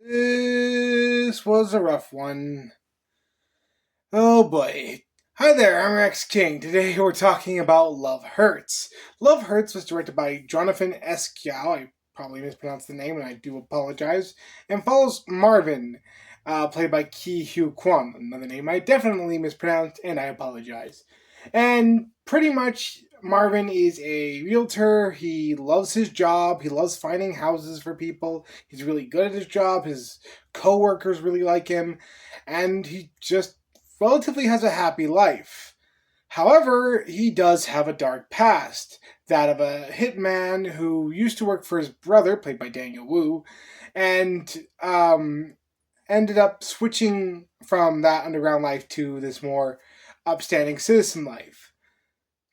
This was a rough one. Oh boy. Hi there, I'm Rex King. Today we're talking about Love Hurts. Love Hurts was directed by Jonathan S. Kyaw. I probably mispronounced the name and I do apologize. And follows Marvin, played by Ki Hugh Kwan. Another name I definitely mispronounced and I apologize. And pretty much Marvin is a realtor. He loves his job. He loves finding houses for people. He's really good at his job. His coworkers really like him. And he just relatively has a happy life. However, he does have a dark past, that of a hitman who used to work for his brother, played by Daniel Wu, and ended up switching from that underground life to this more upstanding citizen life.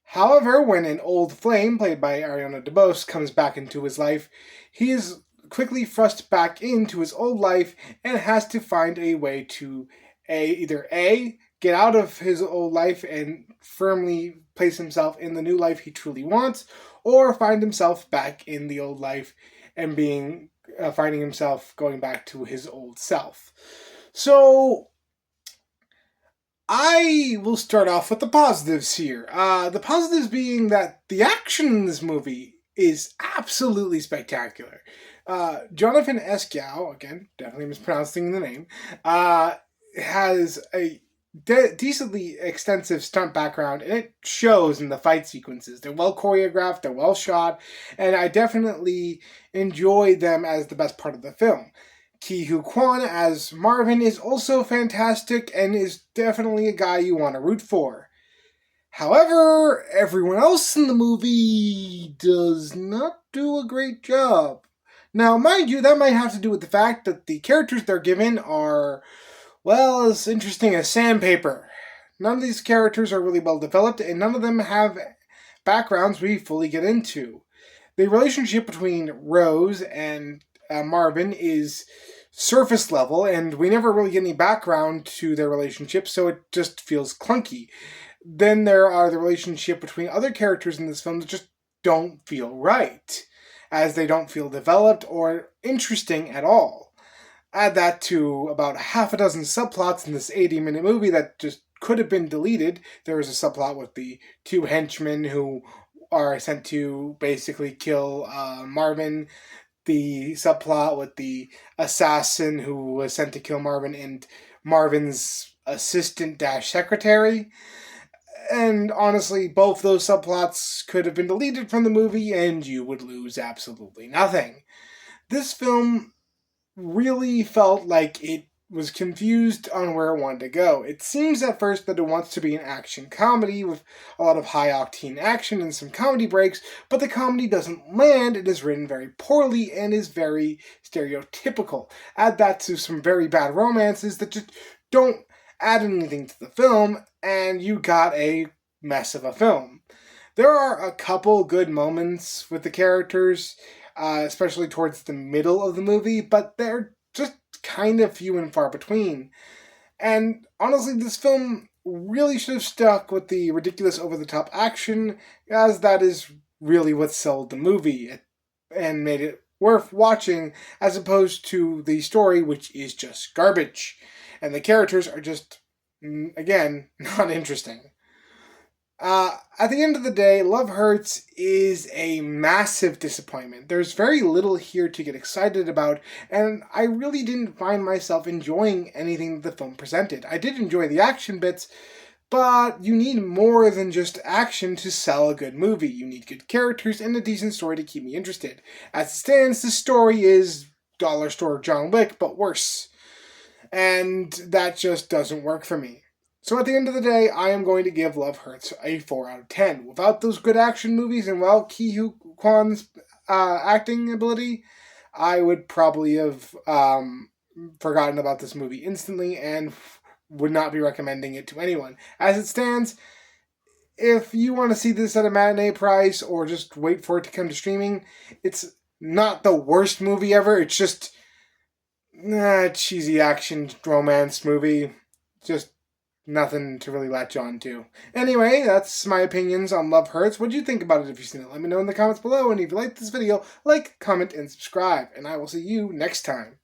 However, when an old flame, played by Ariana DeBose, comes back into his life, he is quickly thrust back into his old life and has to find a way to either A, get out of his old life and firmly place himself in the new life he truly wants, or find himself back in the old life and finding himself going back to his old self. So I will start off with the positives here. The positives being that the action in this movie is absolutely spectacular. Jonathan Escow, again, definitely mispronouncing the name, has a decently extensive stunt background, and it shows in the fight sequences. They're well choreographed, they're well shot, and I definitely enjoy them as the best part of the film. Ki Hoo Kwan as Marvin is also fantastic and is definitely a guy you want to root for. However, everyone else in the movie does not do a great job. Now, mind you, that might have to do with the fact that the characters they're given are, well, as interesting as sandpaper. None of these characters are really well developed, and none of them have backgrounds we fully get into. The relationship between Rose and Marvin is surface level, and we never really get any background to their relationship, so it just feels clunky. Then there are the relationship between other characters in this film that just don't feel right, as they don't feel developed or interesting at all. Add that to about half a dozen subplots in this 80-minute movie that just could have been deleted. There was a subplot with the two henchmen who are sent to basically kill Marvin, the subplot with the assassin who was sent to kill Marvin and Marvin's assistant dash secretary. And honestly, both those subplots could have been deleted from the movie and you would lose absolutely nothing. This film really felt like it was confused on where it wanted to go. It seems at first that it wants to be an action comedy with a lot of high octane action and some comedy breaks, but the comedy doesn't land. It is written very poorly and is very stereotypical. Add that to some very bad romances that just don't add anything to the film, and you got a mess of a film. There are a couple good moments with the characters, especially towards the middle of the movie, but they're just kind of few and far between. And honestly, this film really should have stuck with the ridiculous over the top action, as that is really what sold the movie and made it worth watching, as opposed to the story, which is just garbage. And the characters are just, again, not interesting. At the end of the day, Love Hurts is a massive disappointment. There's very little here to get excited about, and I really didn't find myself enjoying anything the film presented. I did enjoy the action bits, but you need more than just action to sell a good movie. You need good characters and a decent story to keep me interested. As it stands, the story is Dollar Store John Wick, but worse. And that just doesn't work for me. So at the end of the day, I am going to give Love Hurts a 4 out of 10. Without those good action movies and without Ki Hoo Kwan's acting ability, I would probably have forgotten about this movie instantly and would not be recommending it to anyone. As it stands, if you want to see this at a matinee price or just wait for it to come to streaming, it's not the worst movie ever. It's just cheesy action romance movie. Just nothing to really latch on to. Anyway, that's my opinions on Love Hurts. What do you think about it if you've seen it? Let me know in the comments below. And if you like this video, like, comment, and subscribe. And I will see you next time.